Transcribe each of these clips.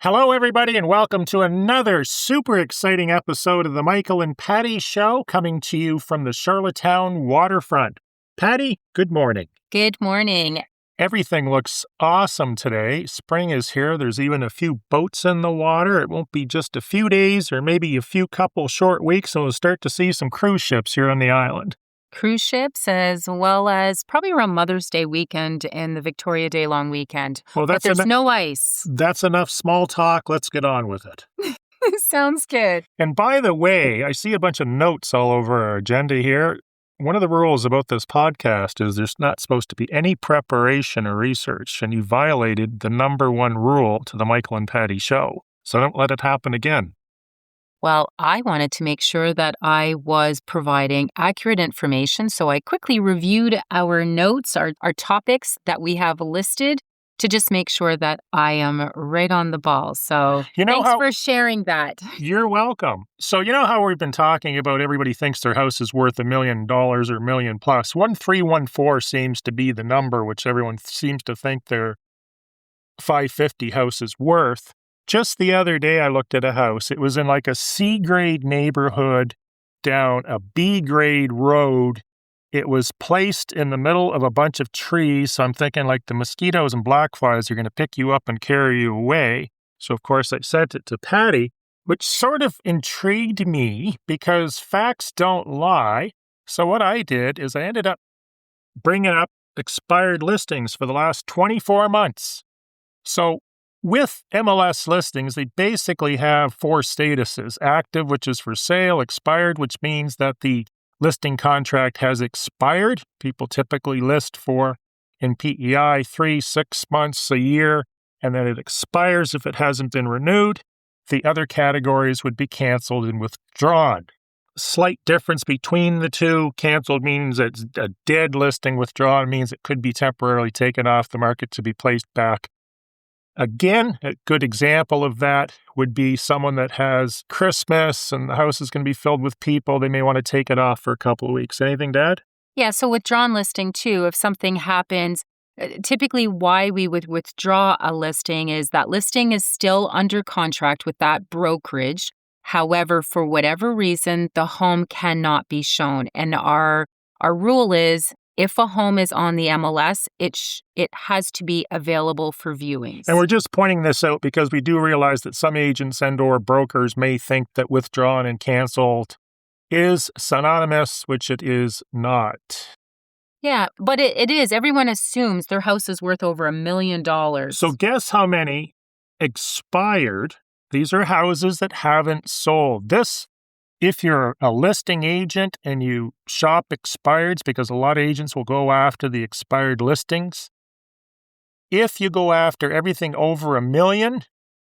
Hello, everybody, and welcome to another super exciting episode of the Michael and Patty Show, coming to you from the Charlottetown waterfront. Patty, good morning. Good morning. Everything looks awesome today. Spring is here. There's even a few boats in the water. It won't be just a few days or maybe a few couple short weeks, and we'll start to see some cruise ships here on the island. Cruise ships, as well as probably around Mother's Day weekend and the Victoria Day long weekend. Well, but there's no ice. That's enough small talk. Let's get on with it. Sounds good. And by the way, I see a bunch of notes all over our agenda here. One of the rules about this podcast is there's not supposed to be any preparation or research, and you violated the number one rule to the Michael and Patty Show. So don't let it happen again. Well, I wanted to make sure that I was providing accurate information, so I quickly reviewed our notes, our topics that we have listed, to just make sure that I am right on the ball. So thanks for sharing that. You're welcome. So you know how we've been talking about everybody thinks their house is worth $1 million or $1 million plus. 1314 seems to be the number which everyone seems to think their 550 house is worth. Just the other day, I looked at a house. It was in like a C-grade neighborhood down a B-grade road. It was placed in the middle of a bunch of trees. So I'm thinking like the mosquitoes and black flies are going to pick you up and carry you away. So, of course, I sent it to Patty, which sort of intrigued me because facts don't lie. So what I did is I ended up bringing up expired listings for the last 24 months. So with MLS listings, they basically have four statuses: active, which is for sale; expired, which means that the listing contract has expired. People typically list for, in PEI, 3, 6 months, a year, and then it expires if it hasn't been renewed. The other categories would be canceled and withdrawn. Slight difference between the two. Canceled means it's a dead listing. Withdrawn means it could be temporarily taken off the market to be placed back. Again, a good example of that would be someone that has Christmas and the house is going to be filled with people. They may want to take it off for a couple of weeks. Anything to add? Yeah, so withdrawn listing too, if something happens, typically why we would withdraw a listing is that listing is still under contract with that brokerage. However, for whatever reason, the home cannot be shown. And our rule is, if a home is on the MLS, it has to be available for viewings. And we're just pointing this out because we do realize that some agents and or brokers may think that withdrawn and canceled is synonymous, which it is not. Yeah, but it is. Everyone assumes their house is worth over $1 million. So guess how many expired? These are houses that haven't sold. This, if you're a listing agent and you shop expireds, because a lot of agents will go after the expired listings, if you go after everything over $1 million,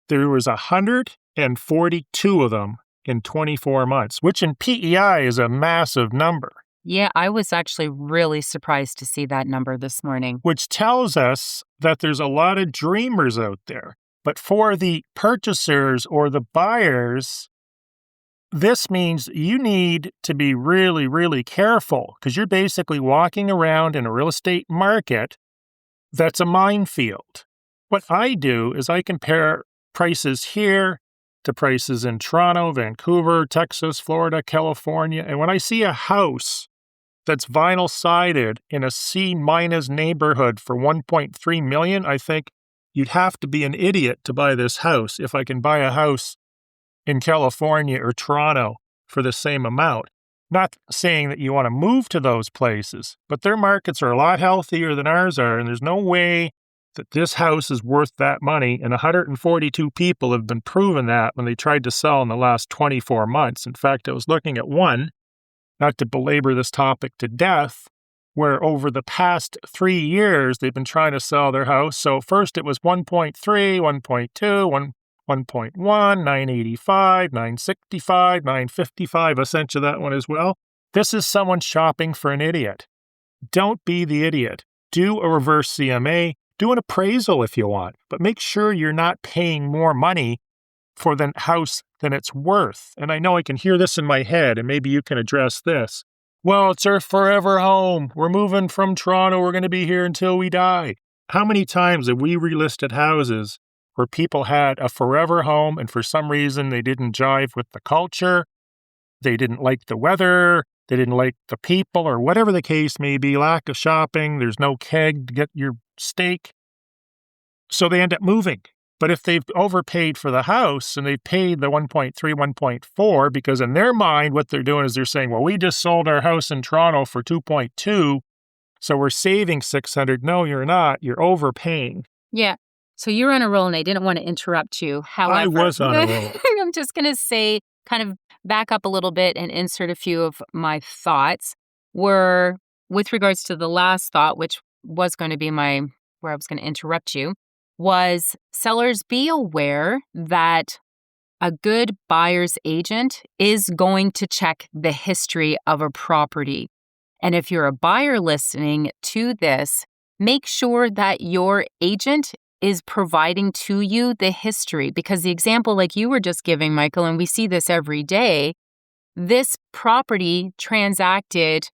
there was 142 of them in 24 months, which in PEI is a massive number. Yeah, I was actually really surprised to see that number this morning. Which tells us that there's a lot of dreamers out there. But for the purchasers or the buyers, this means you need to be really, really careful because you're basically walking around in a real estate market that's a minefield. What I do is I compare prices here to prices in Toronto, Vancouver, Texas, Florida, California. And when I see a house that's vinyl sided in a C- neighborhood for $1.3 million, I think you'd have to be an idiot to buy this house if I can buy a house in California or Toronto for the same amount. Not saying that you want to move to those places, but their markets are a lot healthier than ours are, and there's no way that this house is worth that money, and 142 people have been proven that when they tried to sell in the last 24 months. In fact, I was looking at one, not to belabor this topic to death, where over the past 3 years, they've been trying to sell their house. So first it was 1.3, 1.2, 1.1, 985, 965, 955. I sent you that one as well. This is someone shopping for an idiot. Don't be the idiot. Do a reverse CMA. Do an appraisal if you want, but make sure you're not paying more money for the house than it's worth. And I know I can hear this in my head, and maybe you can address this. Well, it's our forever home. We're moving from Toronto. We're going to be here until we die. How many times have we relisted houses where people had a forever home and for some reason they didn't jive with the culture, they didn't like the weather, they didn't like the people, or whatever the case may be, lack of shopping, there's no keg to get your steak. So they end up moving. But if they've overpaid for the house and they've paid the 1.3, 1.4, because in their mind, what they're doing is they're saying, well, we just sold our house in Toronto for 2.2, so we're saving 600. No, you're not. You're overpaying. Yeah. So you're on a roll, and I didn't want to interrupt you. However, I was on a roll. I'm just going to say, kind of back up a little bit and insert a few of my thoughts. Were with regards to the last thought, which was going to be where I was going to interrupt you, was sellers, be aware that a good buyer's agent is going to check the history of a property. And if you're a buyer listening to this, make sure that your agent is providing to you the history. Because the example like you were just giving, Michael, and we see this every day, this property transacted,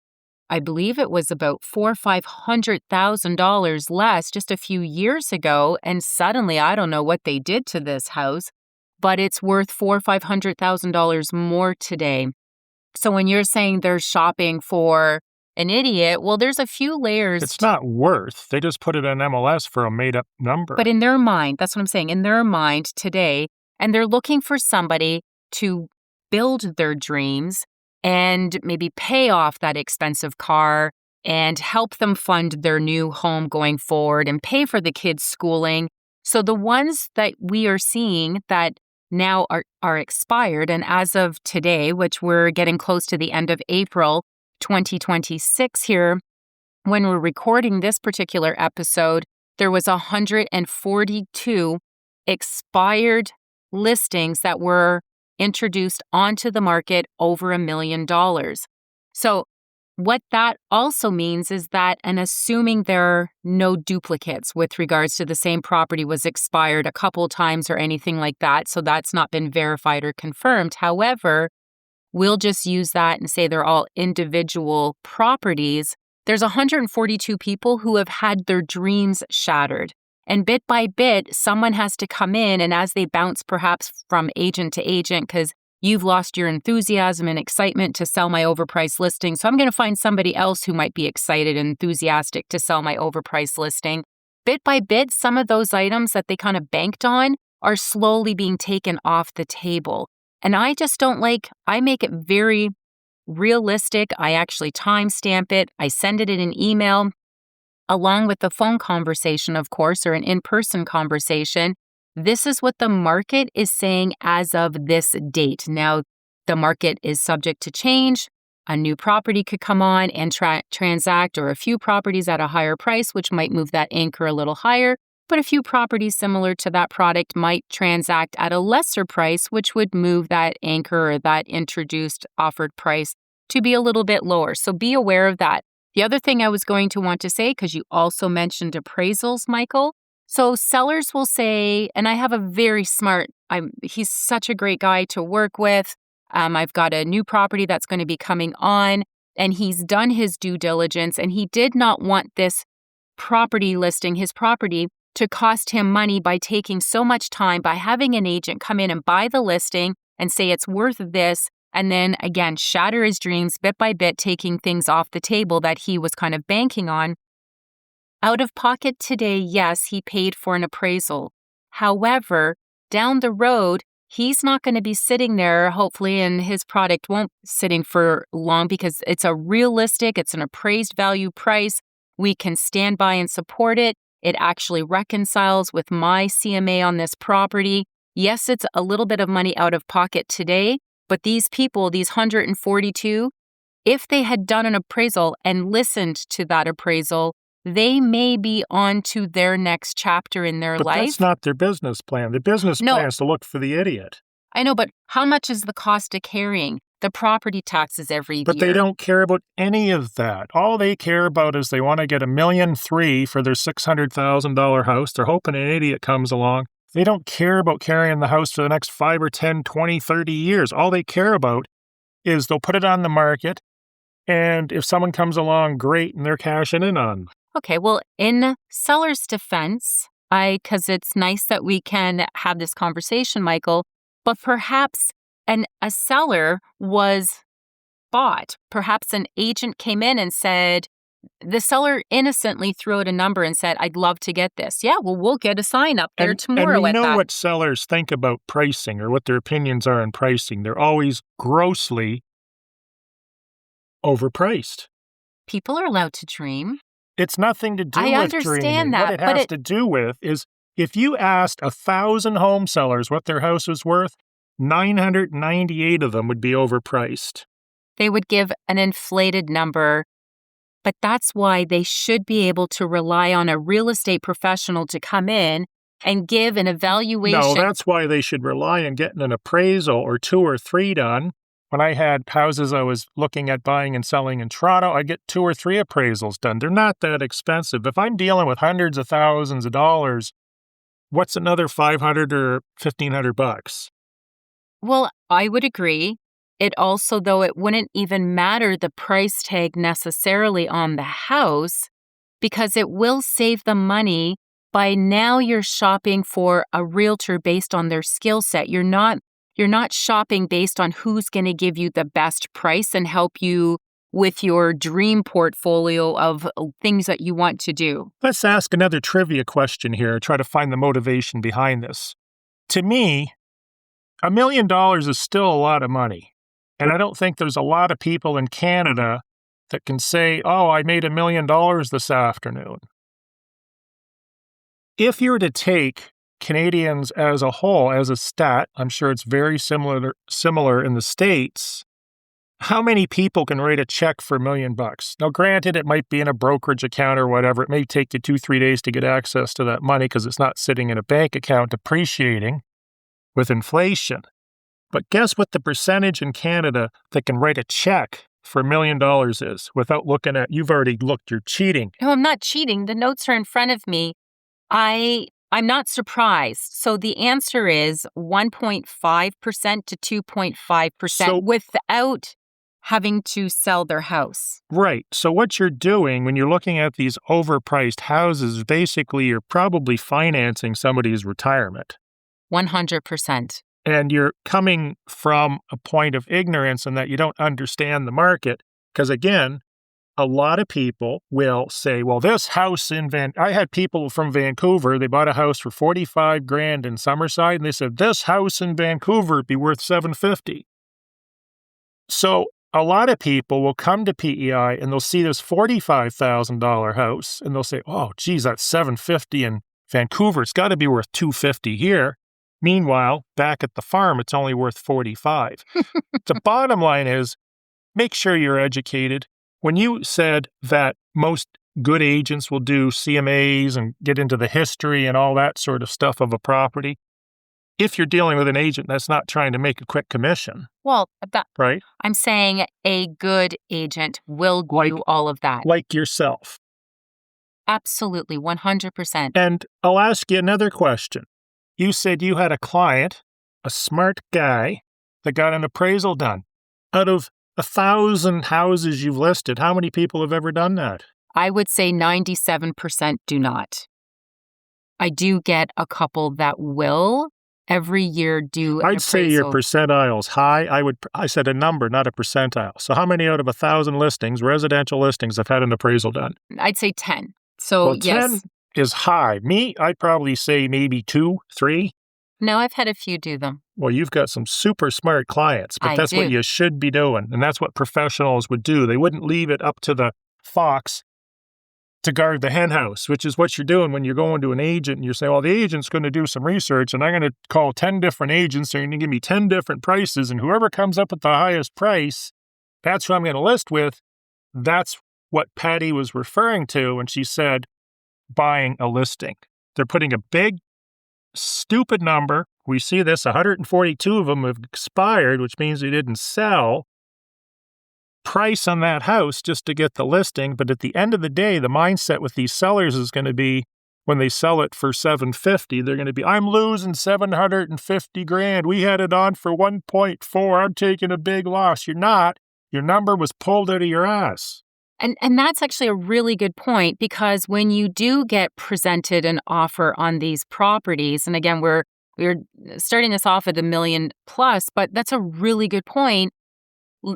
I believe it was about $400,000 or $500,000 less just a few years ago, and suddenly I don't know what they did to this house, but it's worth $400,000 or $500,000 more today. So when you're saying they're shopping for an idiot, well, there's a few layers. It's not worth. They just put it in MLS for a made-up number. But in their mind, that's what I'm saying, in their mind today, and they're looking for somebody to build their dreams and maybe pay off that expensive car and help them fund their new home going forward and pay for the kids' schooling. So the ones that we are seeing that now are expired, and as of today, which we're getting close to the end of April 2026 here, when we're recording this particular episode, there was 142 expired listings that were introduced onto the market over $1 million. So what that also means is that, and assuming there are no duplicates with regards to the same property was expired a couple times or anything like that, so that's not been verified or confirmed. However, we'll just use that and say they're all individual properties. There's 142 people who have had their dreams shattered. And bit by bit, someone has to come in, and as they bounce perhaps from agent to agent, because you've lost your enthusiasm and excitement to sell my overpriced listing, so I'm going to find somebody else who might be excited and enthusiastic to sell my overpriced listing. Bit by bit, some of those items that they kind of banked on are slowly being taken off the table. And I just don't I make it very realistic. I actually timestamp it. I send it in an email along with the phone conversation, of course, or an in-person conversation. This is what the market is saying as of this date. Now, the market is subject to change. A new property could come on and transact, or a few properties at a higher price, which might move that anchor a little higher. But a few properties similar to that product might transact at a lesser price, which would move that anchor or that introduced offered price to be a little bit lower. So be aware of that. The other thing I was going to want to say, because you also mentioned appraisals, Michael. So sellers will say, and I have a very smart, he's such a great guy to work with. I've got a new property that's going to be coming on, and he's done his due diligence, and he did not want this property listing, his property, to cost him money by taking so much time, by having an agent come in and buy the listing and say it's worth this, and then again, shatter his dreams bit by bit, taking things off the table that he was kind of banking on. Out of pocket today, yes, he paid for an appraisal. However, down the road, he's not going to be sitting there, hopefully, and his product won't sitting for long because it's it's an appraised value price. We can stand by and support it. It actually reconciles with my CMA on this property. Yes, it's a little bit of money out of pocket today, but these people, these 142, if they had done an appraisal and listened to that appraisal, they may be on to their next chapter in their life. But that's not their business plan. The business plan is to look for the idiot. I know, but how much is the cost of carrying the property taxes every year? But they don't care about any of that. All they care about is they want to get $1.3 million for their $600,000 house. They're hoping an idiot comes along. They don't care about carrying the house for the next 5 or 10, 20, 30 years. All they care about is they'll put it on the market, and if someone comes along, great, and they're cashing in on. Okay, well, in seller's defense, Because it's nice that we can have this conversation, Michael, but perhaps a seller was bought. Perhaps an agent came in and said, the seller innocently threw out a number and said, I'd love to get this. Yeah, well, we'll get a sign up there tomorrow and we at know that. what sellers think about pricing or what their opinions are on pricing. They're always grossly overpriced. People are allowed to dream. It's nothing to do I with understand dreaming. that, What it but has to do with is if you asked 1,000 home sellers what their house was worth, 998 of them would be overpriced. They would give an inflated number, but that's why they should be able to rely on a real estate professional to come in and give an evaluation. No, that's why they should rely on getting an appraisal or 2 or 3 done. When I had houses I was looking at buying and selling in Toronto, I get 2 or 3 appraisals done. They're not that expensive. If I'm dealing with hundreds of thousands of dollars, what's another $500 or $1,500? Well, I would agree. It also, though, it wouldn't even matter the price tag necessarily on the house because it will save them money by now you're shopping for a realtor based on their skill set. You're not shopping based on who's going to give you the best price and help you with your dream portfolio of things that you want to do. Let's ask another trivia question here, try to find the motivation behind this. To me, $1 million is still a lot of money. And I don't think there's a lot of people in Canada that can say, oh, I made $1 million this afternoon. If you were to take Canadians as a whole, as a stat, I'm sure it's very similar in the States, how many people can write a check for $1 million? Now, granted, it might be in a brokerage account or whatever. It may take you 2-3 days to get access to that money because it's not sitting in a bank account appreciating with inflation. But guess what the percentage in Canada that can write a check for $1 million is without looking at, you've already looked, you're cheating. No, I'm not cheating. The notes are in front of me. I'm not surprised. So the answer is 1.5% to 2.5% without having to sell their house. Right. So what you're doing when you're looking at these overpriced houses, basically you're probably financing somebody's retirement. 100%. And you're coming from a point of ignorance in that you don't understand the market. Because again, a lot of people will say, well, this house I had people from Vancouver, they bought a house for $45,000 in Summerside, and they said, this house in Vancouver would be worth $750,000. So a lot of people will come to PEI and they'll see this $45,000 house, and they'll say, oh, geez, that's $750,000 in Vancouver. It's got to be worth $250,000 here. Meanwhile, back at the farm, it's only worth $45,000. The bottom line is, make sure you're educated. When you said that most good agents will do CMAs and get into the history and all that sort of stuff of a property, if you're dealing with an agent that's not trying to make a quick commission. Well, right? I'm saying a good agent will do all of that. Like yourself. Absolutely, 100%. And I'll ask you another question. You said you had a client, a smart guy, that got an appraisal done. Out of 1,000 houses you've listed, how many people have ever done that? I would say 97% do not. I do get a couple that will every year do an I'd say your percentile's high. I said a number, not a percentile. So how many out of 1,000 listings, residential listings, have had an appraisal done? I'd say 10. So, yes. 10 is high. Me, I'd probably say maybe 2, 3. No, I've had a few do them. Well, you've got some super smart clients, but that's what you should be doing. And that's what professionals would do. They wouldn't leave it up to the fox to guard the hen house, which is what you're doing when you're going to an agent and you say, well, the agent's going to do some research and I'm going to call 10 different agents. They're going to give me 10 different prices. And whoever comes up with the highest price, that's who I'm going to list with. That's what Patty was referring to when she said buying a listing. They're putting a big, stupid number. We see this, 142 of them have expired, which means they didn't sell. Price on that house just to get the listing. But at the end of the day, the mindset with these sellers is going to be when they sell it for $750, they're going to be, I'm losing $750,000. We had it on for 1.4. I'm taking a big loss. You're not. Your number was pulled out of your ass. And that's actually a really good point, because when you do get presented an offer on these properties, and again, we're starting this off at $1 million plus, but that's a really good point.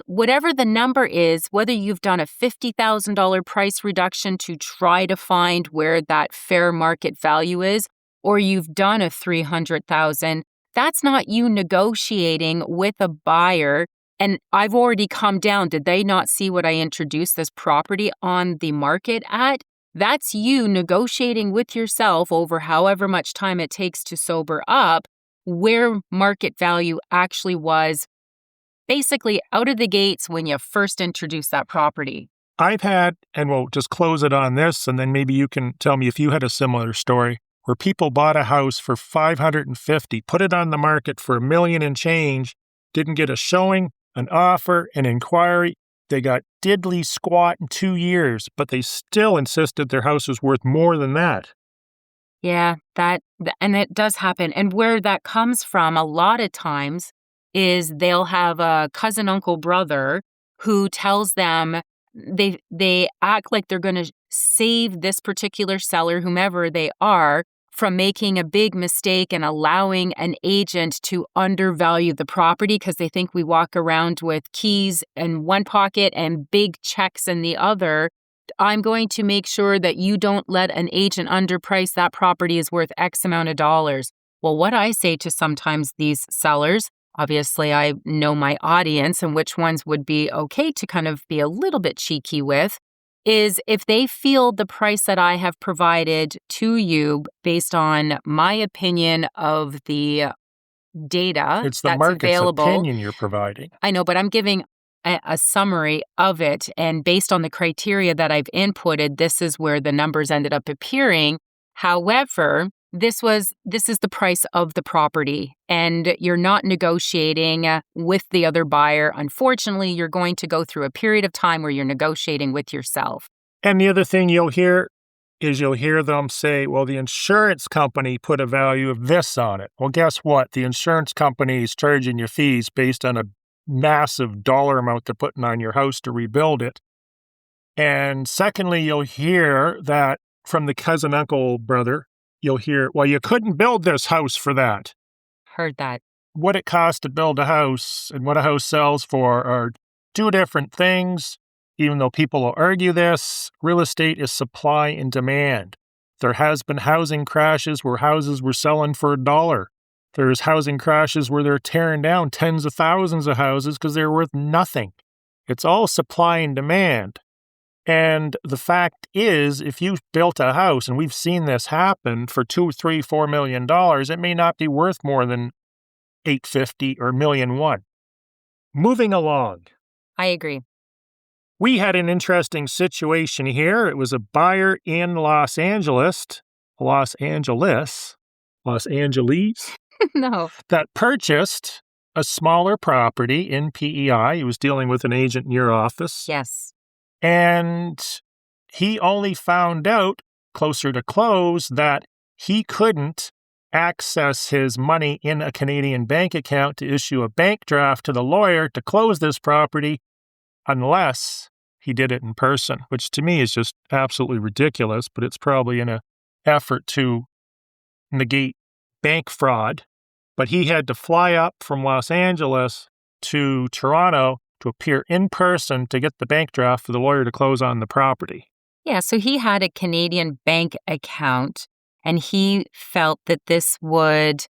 Whatever the number is, whether you've done a $50,000 price reduction to try to find where that fair market value is, or you've done a $300,000, that's not you negotiating with a buyer. And I've already come down. Did they not see what I introduced this property on the market at? That's you negotiating with yourself over however much time it takes to sober up, where market value actually was basically out of the gates when you first introduced that property. I've had, and we'll just close it on this, and then maybe you can tell me if you had a similar story, where people bought a house for $550,000, put it on the market for $1 million and change, didn't get a showing, an offer, an inquiry. They got diddly squat in 2 years, but they still insisted their house was worth more than that. Yeah, and it does happen. And where that comes from a lot of times is they'll have a cousin, uncle, brother who tells them they act like they're going to save this particular seller, whomever they are, from making a big mistake and allowing an agent to undervalue the property, because they think we walk around with keys in one pocket and big checks in the other. I'm going to make sure that you don't let an agent underprice that property is worth X amount of dollars. Well, what I say to sometimes these sellers, obviously I know my audience and which ones would be okay to kind of be a little bit cheeky with, is if they feel the price that I have provided to you based on my opinion of the data It's the that's market's available. opinion you're providing. I know, but I'm giving a summary of it. And based on the criteria that I've inputted, this is where the numbers ended up appearing. However, this is the price of the property, and you're not negotiating with the other buyer. Unfortunately, you're going to go through a period of time where you're negotiating with yourself. And the other thing you'll hear them say, well, the insurance company put a value of this on it. Well, guess what? The insurance company is charging you fees based on a massive dollar amount they're putting on your house to rebuild it. And secondly, you'll hear that from the cousin, uncle, brother, you'll hear, well, you couldn't build this house for that. Heard that. What it costs to build a house and what a house sells for are two different things. Even though people will argue this, real estate is supply and demand. There has been housing crashes where houses were selling for $1. There's housing crashes where they're tearing down tens of thousands of houses because they're worth nothing. It's all supply and demand. And the fact is, if you built a house, and we've seen this happen, for $2, $3, $4 million, it may not be worth more than $850,000 or $1.1 million. Moving along. I agree. We had an interesting situation here. It was a buyer in Los Angeles, No. that purchased a smaller property in PEI. He was dealing with an agent in your office. Yes. And he only found out closer to close that he couldn't access his money in a Canadian bank account to issue a bank draft to the lawyer to close this property unless he did it in person, which to me is just absolutely ridiculous, but it's probably in an effort to negate bank fraud. But he had to fly up from Los Angeles to Toronto to appear in person to get the bank draft for the lawyer to close on the property. Yeah, so he had a Canadian bank account, and he felt that this would,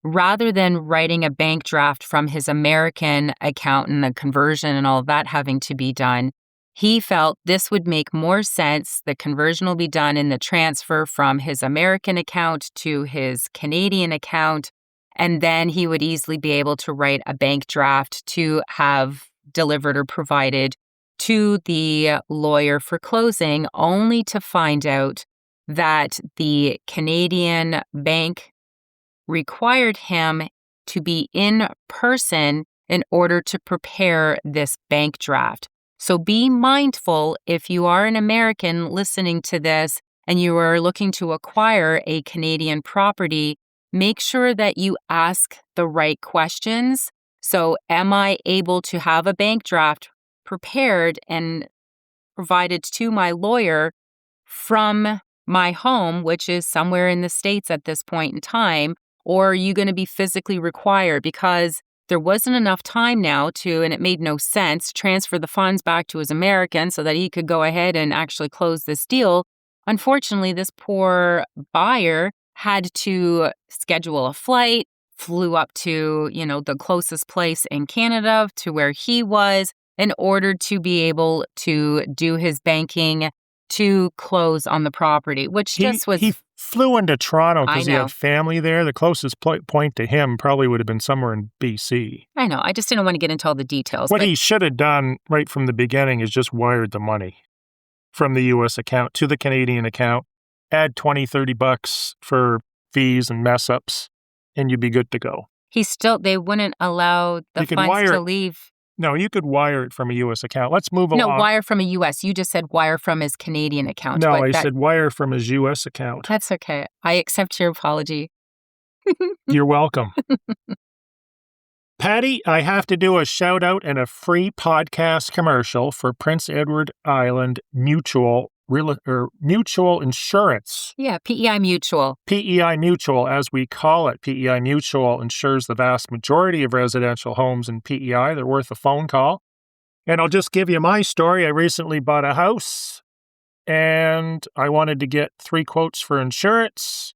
rather than writing a bank draft from his American account and the conversion and all of that having to be done, he felt this would make more sense. The conversion will be done in the transfer from his American account to his Canadian account, and then he would easily be able to write a bank draft to have delivered or provided to the lawyer for closing, only to find out that the Canadian bank required him to be in person in order to prepare this bank draft. So be mindful if you are an American listening to this and you are looking to acquire a Canadian property, make sure that you ask the right questions. So am I able to have a bank draft prepared and provided to my lawyer from my home, which is somewhere in the States at this point in time, or are you going to be physically required? Because there wasn't enough time now and it made no sense, transfer the funds back to his American so that he could go ahead and actually close this deal. Unfortunately, this poor buyer had to schedule a flight, flew up to, the closest place in Canada to where he was in order to be able to do his banking to close on the property, which just was... He flew into Toronto because he know. had family there. The closest point to him probably would have been somewhere in BC. I know. I just didn't want to get into all the details. What he should have done right from the beginning is just wired the money from the U.S. account to the Canadian account, add $20-$30 for fees and mess-ups, and you'd be good to go. They wouldn't allow the funds to leave. No, you could wire it from a U.S. account. Let's move along. No, wire from a U.S. You just said wire from his Canadian account. No, I said wire from his U.S. account. That's okay. I accept your apology. You're welcome. Patty, I have to do a shout out and a free podcast commercial for Prince Edward Island Mutual Insurance. Yeah, PEI Mutual. PEI Mutual, as we call it. PEI Mutual insures the vast majority of residential homes in PEI. They're worth a phone call. And I'll just give you my story. I recently bought a house, and I wanted to get 3 quotes for insurance.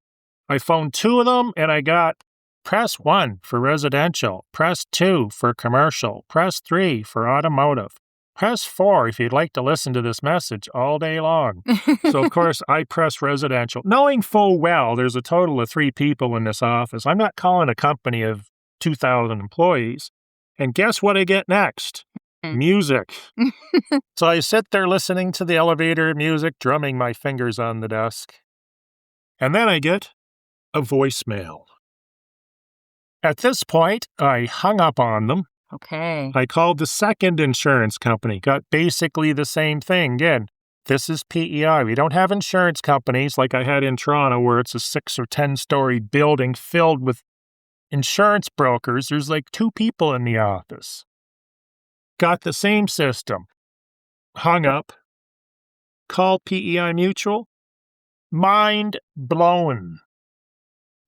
I phoned 2 of them, and I got press 1 for residential, press 2 for commercial, press 3 for automotive. Press 4 if you'd like to listen to this message all day long. So, of course, I press residential, knowing full well there's a total of 3 people in this office. I'm not calling a company of 2,000 employees. And guess what I get next? Music. So I sit there listening to the elevator music, drumming my fingers on the desk. And then I get a voicemail. At this point, I hung up on them. Okay. I called the second insurance company, got basically the same thing. Again, this is PEI. We don't have insurance companies like I had in Toronto where it's a 6 or 10-story building filled with insurance brokers. There's like 2 people in the office. Got the same system. Hung up. Called PEI Mutual. Mind blown.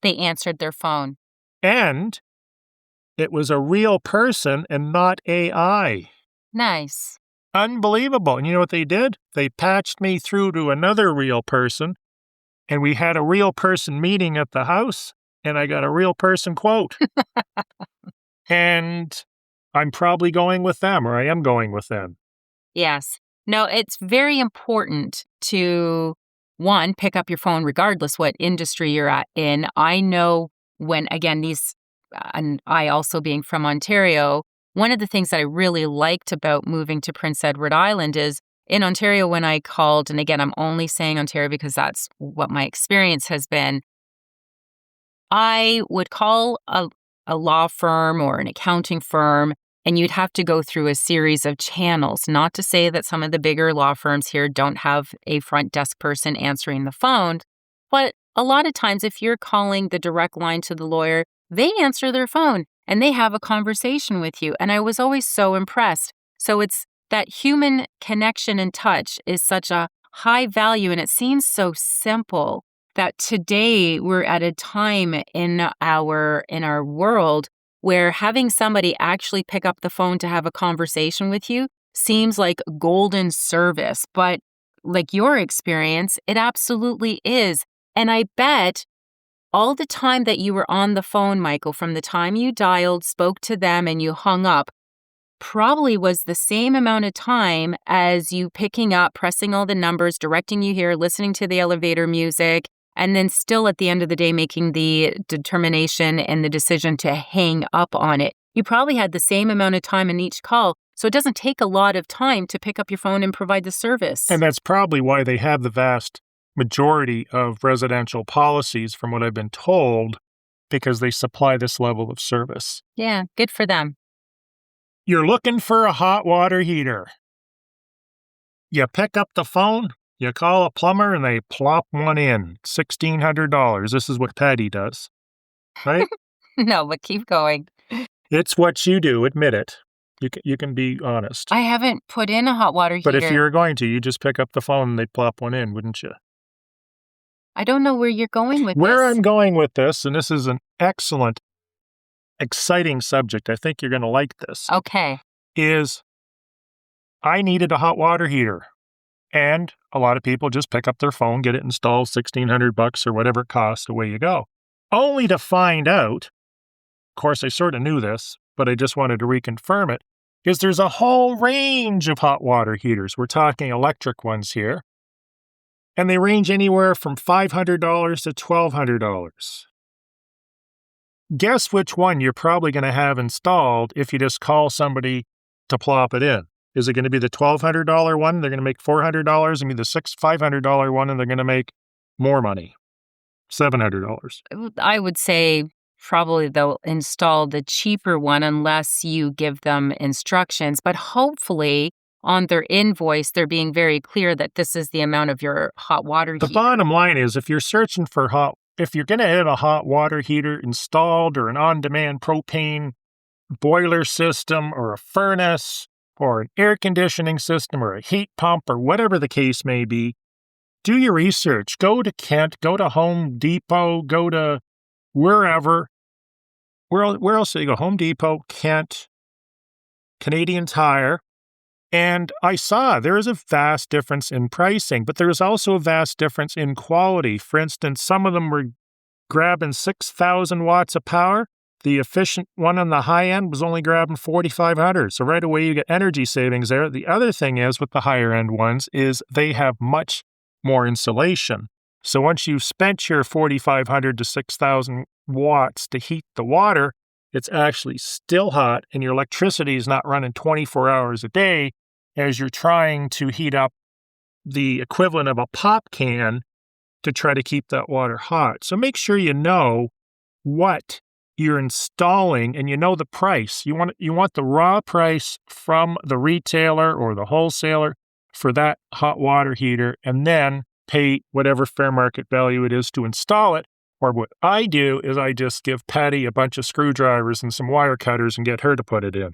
They answered their phone. And it was a real person and not AI. Nice. Unbelievable. And you know what they did? They patched me through to another real person, and we had a real person meeting at the house, and I got a real person quote. And I'm probably going with them, or I am going with them. Yes. No, it's very important to, 1, pick up your phone regardless what industry you're in. I know when, again, and I also being from Ontario, one of the things that I really liked about moving to Prince Edward Island is in Ontario when I called, and again, I'm only saying Ontario because that's what my experience has been, I would call a law firm or an accounting firm, and you'd have to go through a series of channels. Not to say that some of the bigger law firms here don't have a front desk person answering the phone, but a lot of times if you're calling the direct line to the lawyer, they answer their phone and they have a conversation with you. And I was always so impressed. So it's that human connection and touch is such a high value, and it seems so simple that today we're at a time in our world where having somebody actually pick up the phone to have a conversation with you seems like golden service. But like your experience, it absolutely is. And I bet all the time that you were on the phone, Michael, from the time you dialed, spoke to them, and you hung up, probably was the same amount of time as you picking up, pressing all the numbers, directing you here, listening to the elevator music, and then still at the end of the day making the determination and the decision to hang up on it. You probably had the same amount of time in each call, so it doesn't take a lot of time to pick up your phone and provide the service. And that's probably why they have the vast majority of residential policies, from what I've been told, because they supply this level of service. Yeah, good for them. You're looking for a hot water heater. You pick up the phone, you call a plumber, and they plop one in. $1,600. This is what Patty does, right? No, but keep going. It's what you do, admit it. You can be honest. I haven't put in a hot water heater. But if you were going to, you just pick up the phone and they'd plop one in, wouldn't you? I don't know where you're going with Where this. I'm going with this, and this is an excellent, exciting subject, I think you're going to like this, Okay. is I needed a hot water heater. And a lot of people just pick up their phone, get it installed, $1,600 or whatever it costs, away you go. Only to find out, of course, I sort of knew this, but I just wanted to reconfirm it, is there's a whole range of hot water heaters. We're talking electric ones here. And they range anywhere from $500 to $1,200. Guess which one you're probably going to have installed if you just call somebody to plop it in. Is it going to be the $1,200 one? They're going to make $400, and be the $500 one, and they're going to make more money, $700. I would say probably they'll install the cheaper one unless you give them instructions. But hopefully on their invoice, they're being very clear that this is the amount of your hot water heater. The bottom line is, if you're searching for if you're going to have a hot water heater installed, or an on-demand propane boiler system, or a furnace, or an air conditioning system, or a heat pump, or whatever the case may be, do your research. Go to Kent, go to Home Depot, go to wherever. Where else do you go? Home Depot, Kent, Canadian Tire. And I saw there is a vast difference in pricing, but there is also a vast difference in quality. For instance, some of them were grabbing 6,000 watts of power. The efficient one on the high end was only grabbing 4,500. So right away you get energy savings there. The other thing is with the higher end ones is they have much more insulation. So once you've spent your 4,500 to 6,000 watts to heat the water, it's actually still hot, and your electricity is not running 24 hours a day as you're trying to heat up the equivalent of a pop can to try to keep that water hot. So make sure you know what you're installing and you know the price. You want the raw price from the retailer or the wholesaler for that hot water heater, and then pay whatever fair market value it is to install it. Or what I do is I just give Patty a bunch of screwdrivers and some wire cutters and get her to put it in.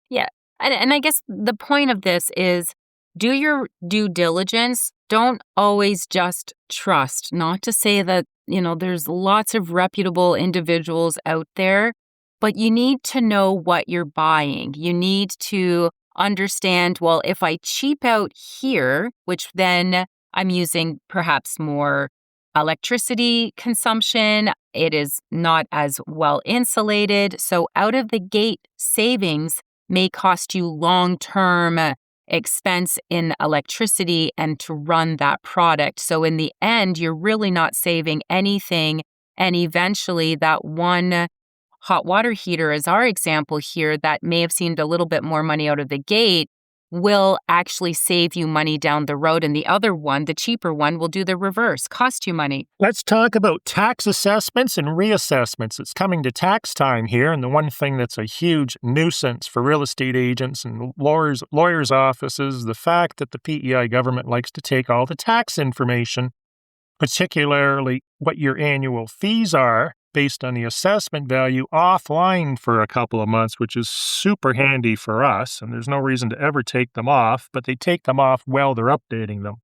Yeah. And I guess the point of this is do your due diligence. Don't always just trust. Not to say that, there's lots of reputable individuals out there, but you need to know what you're buying. You need to understand, well, if I cheap out here, which then I'm using perhaps more electricity consumption, it is not as well insulated. So out of the gate savings may cost you long-term expense in electricity and to run that product. So in the end, you're really not saving anything. And eventually that one hot water heater, as our example here, that may have seemed a little bit more money out of the gate, will actually save you money down the road. And the other one, the cheaper one, will do the reverse, cost you money. Let's talk about tax assessments and reassessments. It's coming to tax time here, and the one thing that's a huge nuisance for real estate agents and lawyers' offices is the fact that the PEI government likes to take all the tax information, particularly what your annual fees are, based on the assessment value, offline for a couple of months, which is super handy for us, and there's no reason to ever take them off, but they take them off while they're updating them.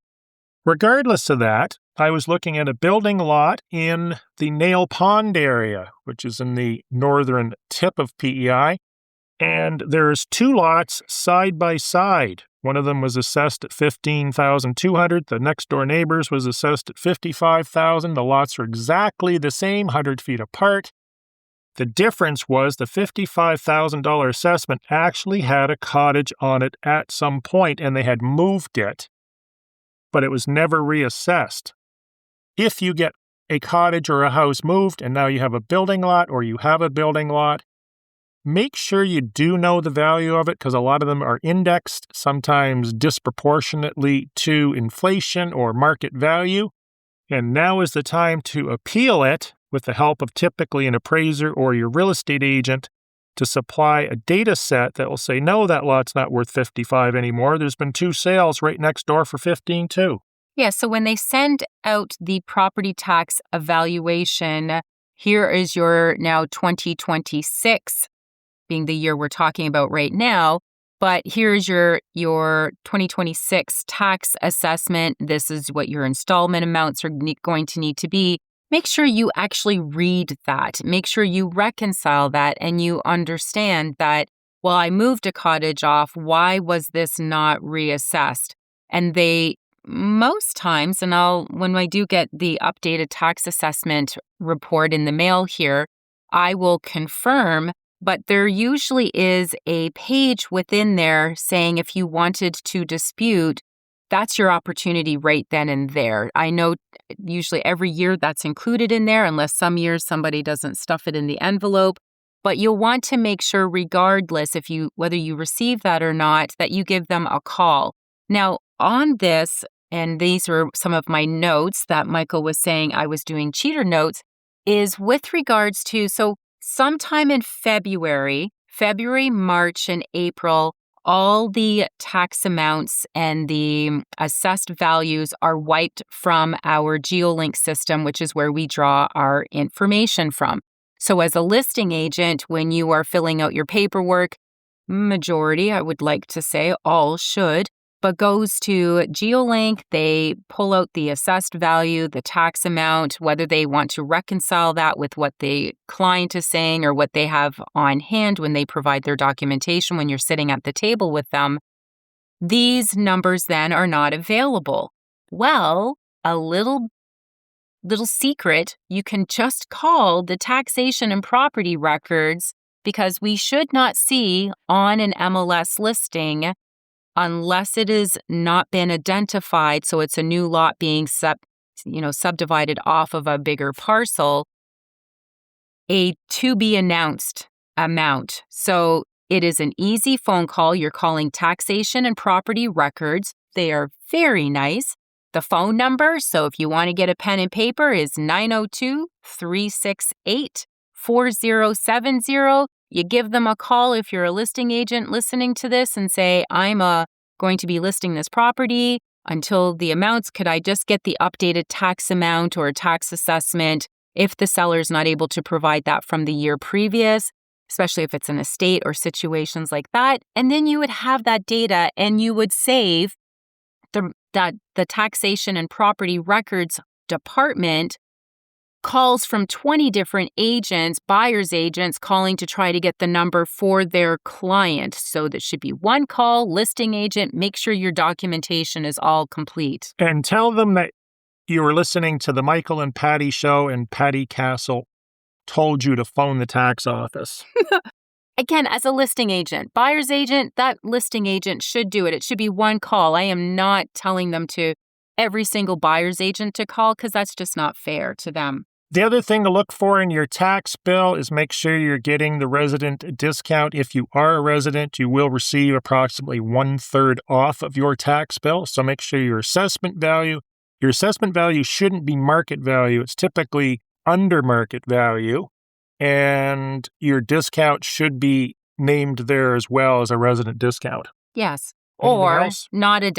Regardless of that, I was looking at a building lot in the Nail Pond area, which is in the northern tip of PEI, and there's two lots side by side. One of them was assessed at $15,200. The next door neighbor's was assessed at $55,000. The lots are exactly the same, 100 feet apart. The difference was the $55,000 assessment actually had a cottage on it at some point, and they had moved it, but it was never reassessed. If you get a cottage or a house moved and now you have a building lot, or you have a building lot, make sure you do know the value of it, because a lot of them are indexed, sometimes disproportionately to inflation or market value. And now is the time to appeal it with the help of typically an appraiser or your real estate agent to supply a data set that will say, no, that lot's not worth $55 anymore. There's been two sales right next door for $15 too. Yeah, so when they send out the property tax evaluation, here is your now 2026, being the year we're talking about right now. But here's your 2026 tax assessment. This is what your installment amounts are going to need to be. Make sure you actually read that. Make sure you reconcile that and you understand that, well, I moved a cottage off. Why was this not reassessed? And they most times, and when I do get the updated tax assessment report in the mail here, I will confirm, but there usually is a page within there saying if you wanted to dispute, that's your opportunity right then and there. I know usually every year that's included in there, unless some years somebody doesn't stuff it in the envelope. But you'll want to make sure, regardless whether you receive that or not, that you give them a call. Now, on this, and these are some of my notes that Michael was saying I was doing cheater notes, is with regards to, so sometime in February, March, and April, all the tax amounts and the assessed values are wiped from our GeoLink system, which is where we draw our information from. So as a listing agent, when you are filling out your paperwork, majority, I would like to say, all should, but goes to GeoLink. They pull out the assessed value, the tax amount, whether they want to reconcile that with what the client is saying or what they have on hand when they provide their documentation when you're sitting at the table with them. These numbers then are not available. Well, a little secret, you can just call the taxation and property records, because we should not see on an MLS listing, unless it has not been identified, so it's a new lot being subdivided off of a bigger parcel, a to be announced amount. So it is an easy phone call. You're calling taxation and property records. They are very nice. The phone number, so if you want to get a pen and paper, is 902-368-4070. You give them a call if you're a listing agent listening to this and say, I'm going to be listing this property. Until the amounts, could I just get the updated tax amount or tax assessment if the seller's not able to provide that from the year previous, especially if it's an estate or situations like that. And then you would have that data and you would save the taxation and property records department calls from 20 different agents, buyer's agents, calling to try to get the number for their client. So there should be one call, listing agent, make sure your documentation is all complete. And tell them that you were listening to the Michael and Patty show and Patty Castle told you to phone the tax office. Again, as a listing agent, buyer's agent, that listing agent should do it. It should be one call. I am not telling them to every single buyer's agent to call, because that's just not fair to them. The other thing to look for in your tax bill is make sure you're getting the resident discount. If you are a resident, you will receive approximately 1/3 off of your tax bill. So make sure your assessment value shouldn't be market value. It's typically under market value. And your discount should be named there as well as a resident discount. Yes. Anything Or else? not a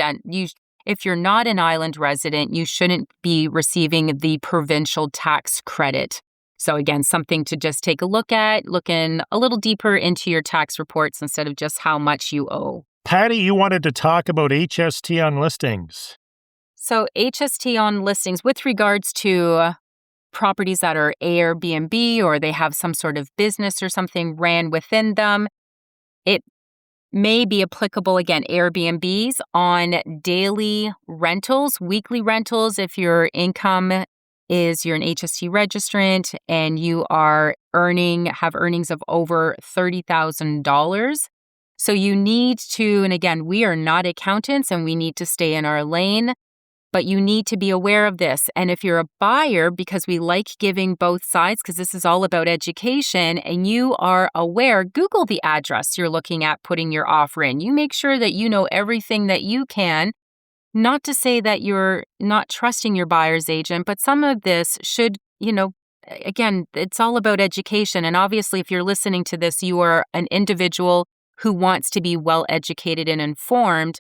if you're not an island resident, you shouldn't be receiving the provincial tax credit. So again, something to just take a look at, looking a little deeper into your tax reports instead of just how much you owe. Patty, you wanted to talk about HST on listings. So HST on listings with regards to properties that are Airbnb or they have some sort of business or something ran within them, it may be applicable, again, Airbnbs on daily rentals, weekly rentals. If your income is you're an HST registrant and you are have earnings of over $30,000. So you need to, and again, we are not accountants and we need to stay in our lane, but you need to be aware of this. And if you're a buyer, because we like giving both sides, because this is all about education, and you are aware, Google the address you're looking at putting your offer in. You make sure that you know everything that you can. Not to say that you're not trusting your buyer's agent, but some of this should, again, it's all about education. And obviously, if you're listening to this, you are an individual who wants to be well educated and informed.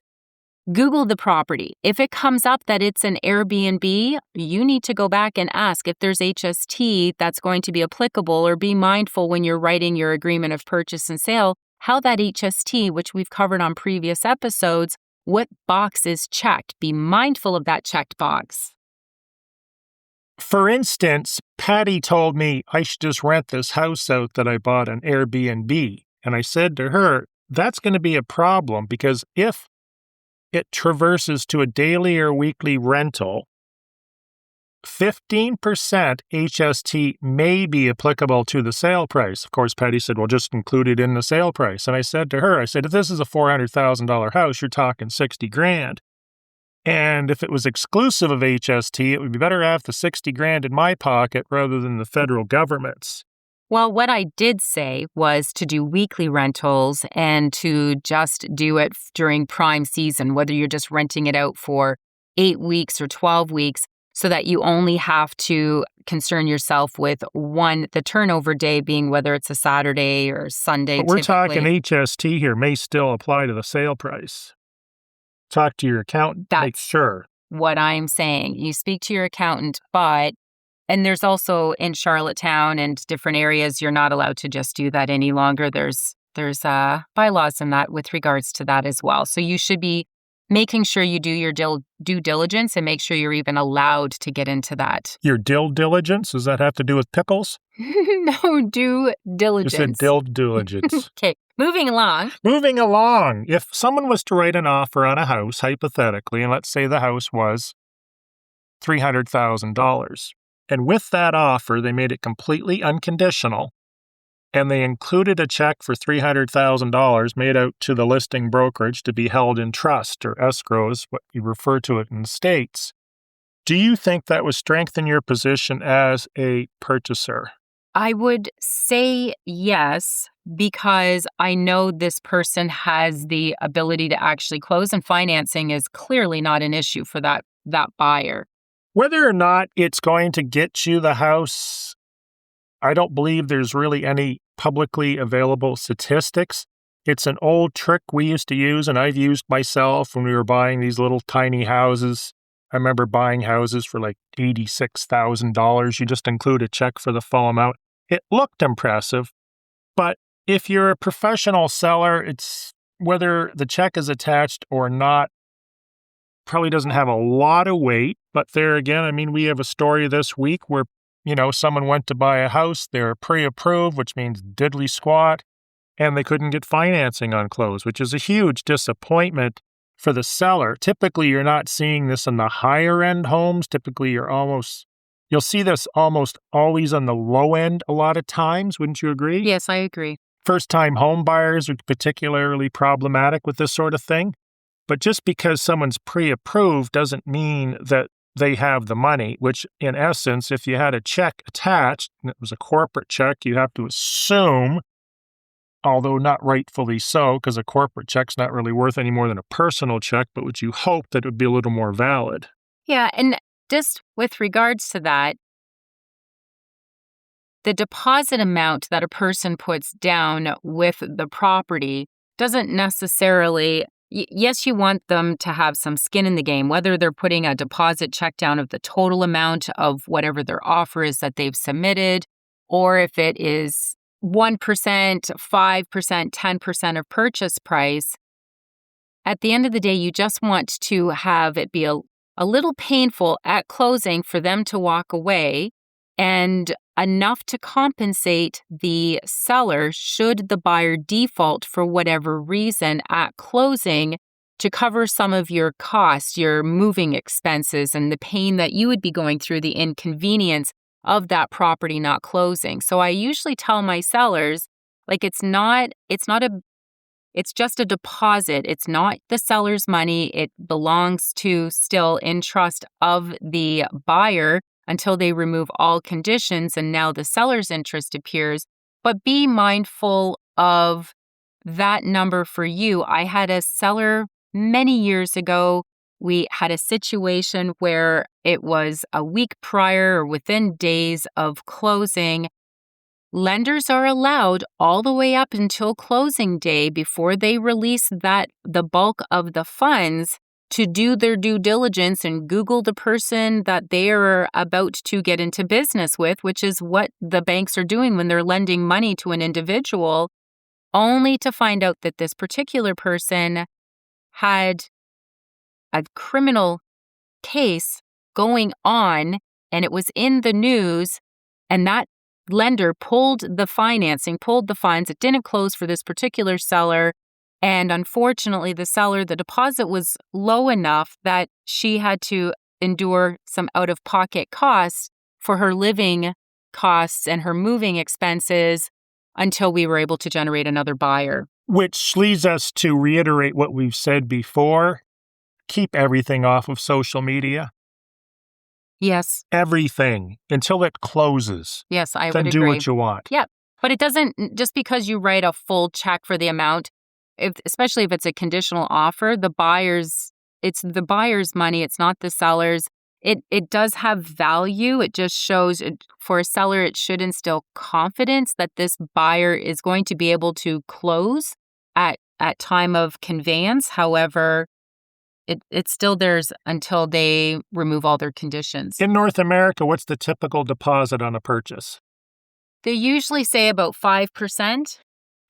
Google the property. If it comes up that it's an Airbnb, you need to go back and ask if there's HST that's going to be applicable, or be mindful when you're writing your agreement of purchase and sale, how that HST, which we've covered on previous episodes, what box is checked. Be mindful of that checked box. For instance, Patty told me I should just rent this house out that I bought on Airbnb. And I said to her, that's going to be a problem, because if it traverses to a daily or weekly rental, 15% HST may be applicable to the sale price. Of course, Patty said, well, just include it in the sale price. And I said to her, if this is a $400,000 house, you're talking $60,000. And if it was exclusive of HST, it would be better to have the $60,000 in my pocket rather than the federal government's. Well, what I did say was to do weekly rentals and to just do it during prime season, whether you're just renting it out for 8 weeks or 12 weeks, so that you only have to concern yourself with the turnover day being whether it's a Saturday or Sunday. But we're talking HST here, may still apply to the sale price. Talk to your accountant, make sure. What I'm saying. You speak to your accountant, and there's also in Charlottetown and different areas, you're not allowed to just do that any longer. There's bylaws in that with regards to that as well. So you should be making sure you do your due diligence and make sure you're even allowed to get into that. Your due diligence? Does that have to do with pickles? No, due diligence. You said due diligence. Okay, moving along. Moving along. If someone was to write an offer on a house, hypothetically, and let's say the house was $300,000, and with that offer, they made it completely unconditional, and they included a check for $300,000 made out to the listing brokerage to be held in trust, or escrow is what you refer to it in the States. Do you think that would strengthen your position as a purchaser? I would say yes, because I know this person has the ability to actually close, and financing is clearly not an issue for that buyer. Whether or not it's going to get you the house, I don't believe there's really any publicly available statistics. It's an old trick we used to use, and I've used myself when we were buying these little tiny houses. I remember buying houses for like $86,000. You just include a check for the full amount. It looked impressive, but if you're a professional seller, it's whether the check is attached or not, probably doesn't have a lot of weight. But there again, I mean, we have a story this week where, someone went to buy a house, they're pre-approved, which means diddly squat, and they couldn't get financing on close, which is a huge disappointment for the seller. Typically, you're not seeing this in the higher end homes. Typically, you'll see this almost always on the low end a lot of times. Wouldn't you agree? Yes, I agree. First-time home buyers are particularly problematic with this sort of thing. But just because someone's pre-approved doesn't mean that they have the money, which in essence, if you had a check attached, and it was a corporate check, you have to assume, although not rightfully so, because a corporate check's not really worth any more than a personal check, but would you hope that it would be a little more valid? Yeah, and just with regards to that, the deposit amount that a person puts down with the property doesn't necessarily... Yes, you want them to have some skin in the game, whether they're putting a deposit check down of the total amount of whatever their offer is that they've submitted, or if it is 1%, 5%, 10% of purchase price. At the end of the day, you just want to have it be a little painful at closing for them to walk away, and enough to compensate the seller should the buyer default for whatever reason at closing, to cover some of your costs, your moving expenses, and the pain that you would be going through, the inconvenience of that property not closing. So I usually tell my sellers, it's just a deposit. It's not the seller's money. It belongs to still in trust of the buyer until they remove all conditions, and now the seller's interest appears. But be mindful of that number for you. I had a seller many years ago. We had a situation where it was a week prior or within days of closing. Lenders are allowed all the way up until closing day, before they release the bulk of the funds, to do their due diligence and Google the person that they are about to get into business with, which is what the banks are doing when they're lending money to an individual, only to find out that this particular person had a criminal case going on and it was in the news, and that lender pulled the financing, pulled the funds. It didn't close for this particular seller. And unfortunately, the seller, the deposit was low enough that she had to endure some out-of-pocket costs for her living costs and her moving expenses until we were able to generate another buyer. Which leads us to reiterate what we've said before. Keep everything off of social media. Yes. Everything until it closes. Yes, I would Then agree. do what you want. Yeah, but it doesn't, just because you write a full check for the amount, especially if it's a conditional offer, it's the buyer's money, it's not the seller's. It does have value. It just shows, for a seller, it should instill confidence that this buyer is going to be able to close at time of conveyance. However, it's still theirs until they remove all their conditions. In North America, what's the typical deposit on a purchase? They usually say about 5%.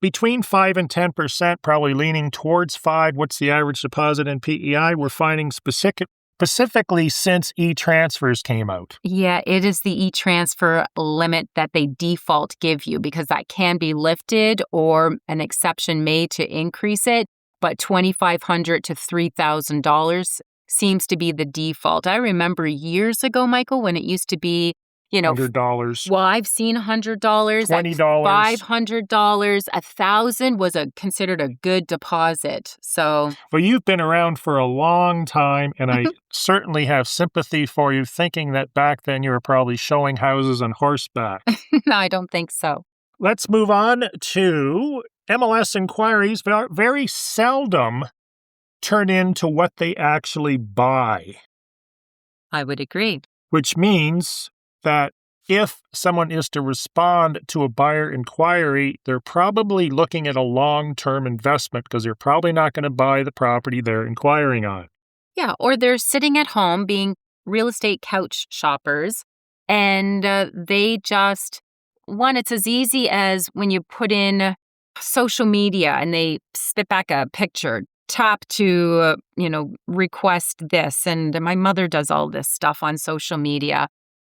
Between 5 and 10%, probably leaning towards 5. What's the average deposit in PEI? We're finding specifically since e-transfers came out. Yeah, it is the e-transfer limit that they default give you, because that can be lifted or an exception made to increase it. But $2,500 to $3,000 seems to be the default. I remember years ago, Michael, when it used to be, $100. Well, I've seen $100, $20, $500, $1,000 was considered a good deposit. So, well, you've been around for a long time, and I certainly have sympathy for you, thinking that back then you were probably showing houses on horseback. No, I don't think so. Let's move on to MLS inquiries. Very seldom turn into what they actually buy. I would agree. Which means that if someone is to respond to a buyer inquiry, they're probably looking at a long-term investment, because they're probably not going to buy the property they're inquiring on. Yeah, or they're sitting at home being real estate couch shoppers, and they just, it's as easy as when you put in social media and they spit back a picture, tap to, request this. And my mother does all this stuff on social media.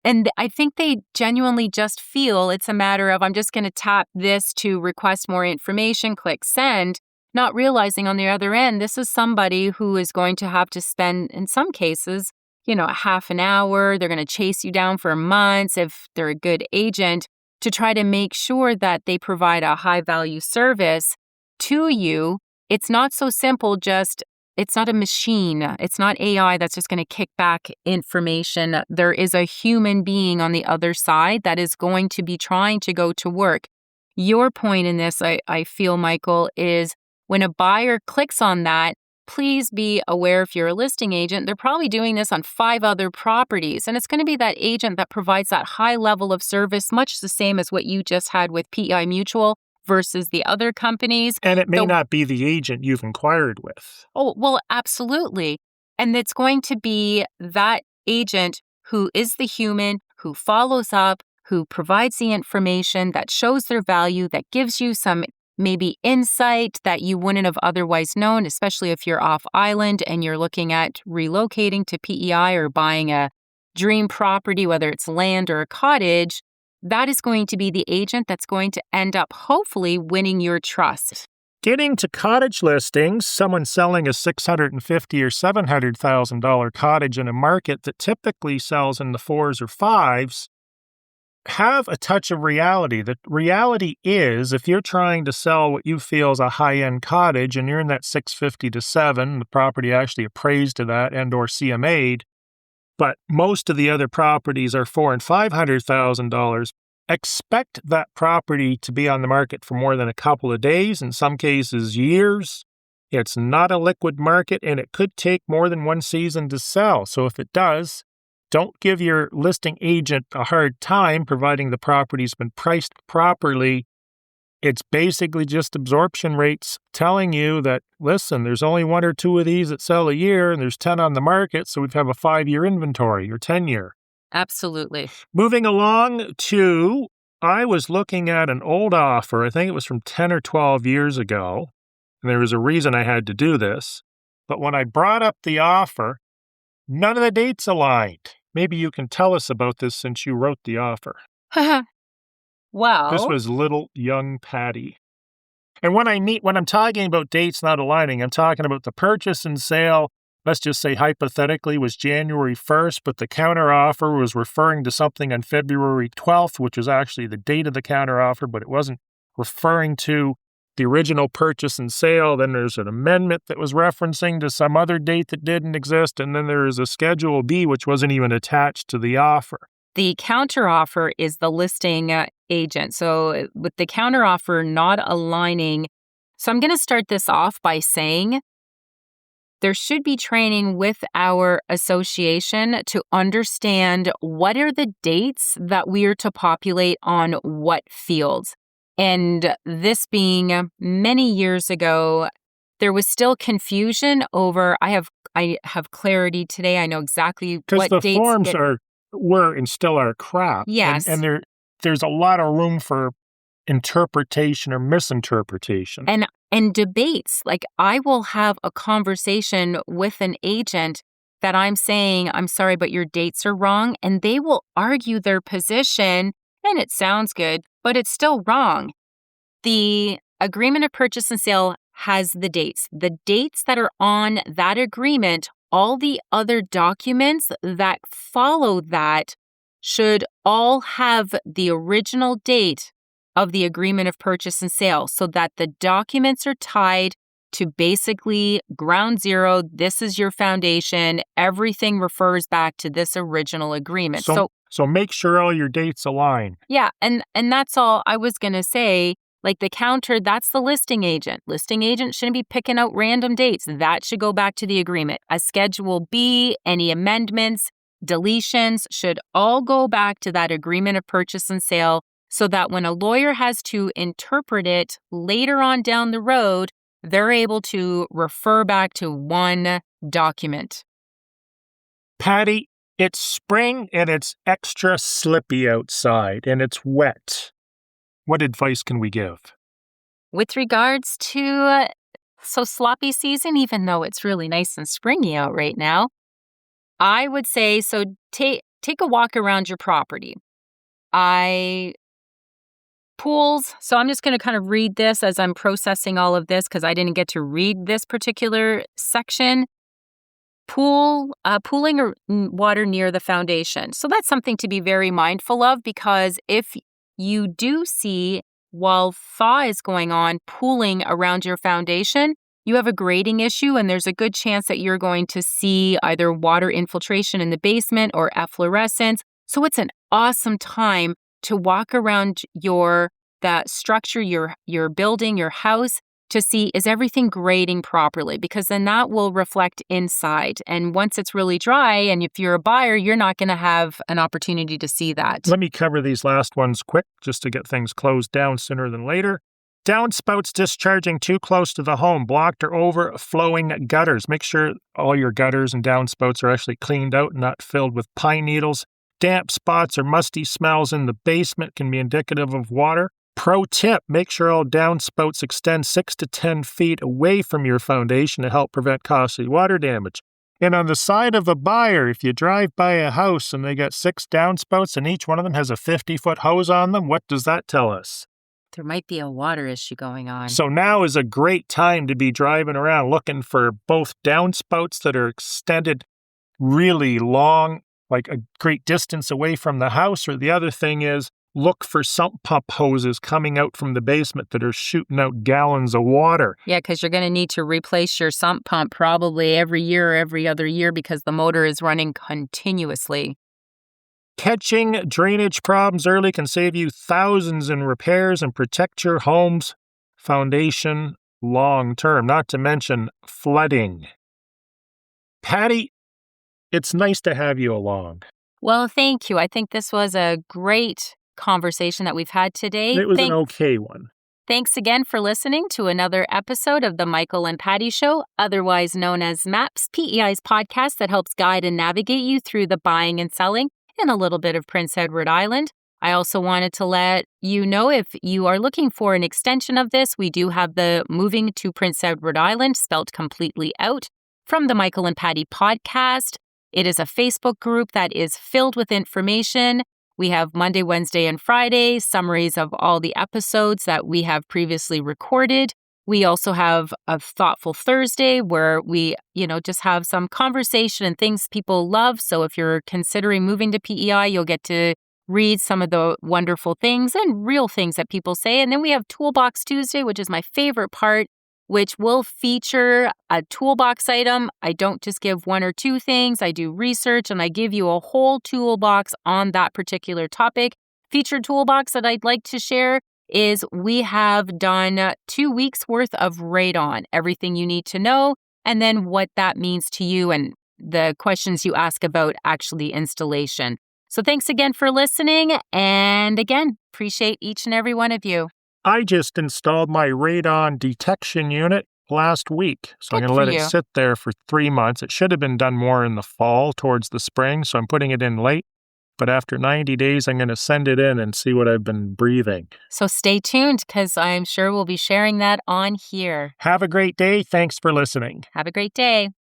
And I think they genuinely just feel it's a matter of, I'm just going to tap this to request more information, click send, not realizing on the other end, this is somebody who is going to have to spend, in some cases, a half an hour. They're going to chase you down for months if they're a good agent, to try to make sure that they provide a high value service to you. It's not so simple, it's not a machine. It's not AI that's just going to kick back information. There is a human being on the other side that is going to be trying to go to work. Your point in this, I feel, Michael, is when a buyer clicks on that, please be aware, if you're a listing agent, they're probably doing this on 5 other properties. And it's going to be that agent that provides that high level of service, much the same as what you just had with PEI Mutual versus the other companies. And it may not be the agent you've inquired with. Oh, well, absolutely. And it's going to be that agent who is the human, who follows up, who provides the information that shows their value, that gives you some maybe insight that you wouldn't have otherwise known, especially if you're off island and you're looking at relocating to PEI or buying a dream property, whether it's land or a cottage. That is going to be the agent that's going to end up hopefully winning your trust. Getting to cottage listings, someone selling a $650,000 or $700,000 cottage in a market that typically sells in the 4s or 5s, have a touch of reality. The reality is, if you're trying to sell what you feel is a high-end cottage and you're in that $650,000 to $700,000, the property actually appraised to that and or CMA'd, but most of the other properties are $400,000 and $500,000, expect that property to be on the market for more than a couple of days, in some cases years. It's not a liquid market, and it could take more than one season to sell. So if it does, don't give your listing agent a hard time, providing the property's been priced properly. It's basically just absorption rates telling you that, listen, there's only 1 or 2 of these that sell a year, and there's 10 on the market, so we'd have a 5-year inventory or 10-year. Absolutely. Moving along to, I was looking at an old offer, I think it was from 10 or 12 years ago, and there was a reason I had to do this, but when I brought up the offer, none of the dates aligned. Maybe you can tell us about this since you wrote the offer. Well, This was little young Patty. And when I'm talking about dates not aligning, I'm talking about the purchase and sale, let's just say hypothetically, was January 1st, but the counteroffer was referring to something on February 12th, which was actually the date of the counteroffer, but it wasn't referring to the original purchase and sale. Then there's an amendment that was referencing to some other date that didn't exist, and then there is a Schedule B, which wasn't even attached to the offer. the counteroffer is the listing agent. So with the counteroffer not aligning, so I'm going to start this off by saying there should be training with our association to understand what are the dates that we are to populate on what fields. And this being many years ago, there was still confusion over, I have clarity today. I know exactly what dates. Because the forms were and still are crap. Yes. And there's a lot of room for interpretation or misinterpretation. And debates. Like, I will have a conversation with an agent that I'm saying, I'm sorry, but your dates are wrong. And they will argue their position, and it sounds good, but it's still wrong. The agreement of purchase and sale has the dates. The dates that are on that agreement, all the other documents that follow that should all have the original date of the agreement of purchase and sale so that the documents are tied to basically ground zero. This is your foundation. Everything refers back to this original agreement. So make sure all your dates align. Yeah, and that's all I was going to say. Like the counter, that's the listing agent. Listing agent shouldn't be picking out random dates. That should go back to the agreement. A Schedule B, any amendments, deletions should all go back to that agreement of purchase and sale so that when a lawyer has to interpret it later on down the road, they're able to refer back to one document. Patty, it's spring and it's extra slippy outside and it's wet. What advice can we give? With regards to sloppy season, even though it's really nice and springy out right now, I would say take a walk around your property. Pools. So I'm just going to kind of read this as I'm processing all of this because I didn't get to read this particular section. Pooling or water near the foundation. So that's something to be very mindful of because if you do see, while thaw is going on, pooling around your foundation, you have a grading issue and there's a good chance that you're going to see either water infiltration in the basement or efflorescence. So it's an awesome time to walk around that structure, your building, your house, to see is everything grading properly, because then that will reflect inside. And once it's really dry, and if you're a buyer, you're not going to have an opportunity to see that. Let me cover these last ones quick just to get things closed down sooner than later. Downspouts discharging too close to the home, blocked or overflowing gutters. Make sure all your gutters and downspouts are actually cleaned out and not filled with pine needles. Damp spots or musty smells in the basement can be indicative of water. Pro tip, make sure all downspouts extend 6 to 10 feet away from your foundation to help prevent costly water damage. And on the side of a buyer, if you drive by a house and they got 6 downspouts and each one of them has a 50-foot hose on them, what does that tell us? There might be a water issue going on. So now is a great time to be driving around looking for both downspouts that are extended really long, like a great distance away from the house, or the other thing is look for sump pump hoses coming out from the basement that are shooting out gallons of water. Yeah, because you're going to need to replace your sump pump probably every year or every other year because the motor is running continuously. Catching drainage problems early can save you thousands in repairs and protect your home's foundation long term, not to mention flooding. Patty, it's nice to have you along. Well, thank you. I think this was a great conversation that we've had today. It was an okay one. Thanks again for listening to another episode of the Michael and Patty Show, otherwise known as MAPS, PEI's podcast that helps guide and navigate you through the buying and selling in a little bit of Prince Edward Island. I also wanted to let you know if you are looking for an extension of this, we do have the Moving to Prince Edward Island spelt completely out from the Michael and Patty podcast. It is a Facebook group that is filled with information. We have Monday, Wednesday, and Friday summaries of all the episodes that we have previously recorded. We also have a Thoughtful Thursday where we, just have some conversation and things people love. So if you're considering moving to PEI, you'll get to read some of the wonderful things and real things that people say. And then we have Toolbox Tuesday, which is my favorite part, which will feature a toolbox item. I don't just give one or two things. I do research and I give you a whole toolbox on that particular topic. Featured toolbox that I'd like to share is we have done 2 weeks worth of radon, everything you need to know, and then what that means to you and the questions you ask about actually installation. So thanks again for listening. And again, appreciate each and every one of you. I just installed my radon detection unit last week, so I'm going to let it sit there for 3 months. It should have been done more in the fall towards the spring, so I'm putting it in late. But after 90 days, I'm going to send it in and see what I've been breathing. So stay tuned because I'm sure we'll be sharing that on here. Have a great day. Thanks for listening. Have a great day.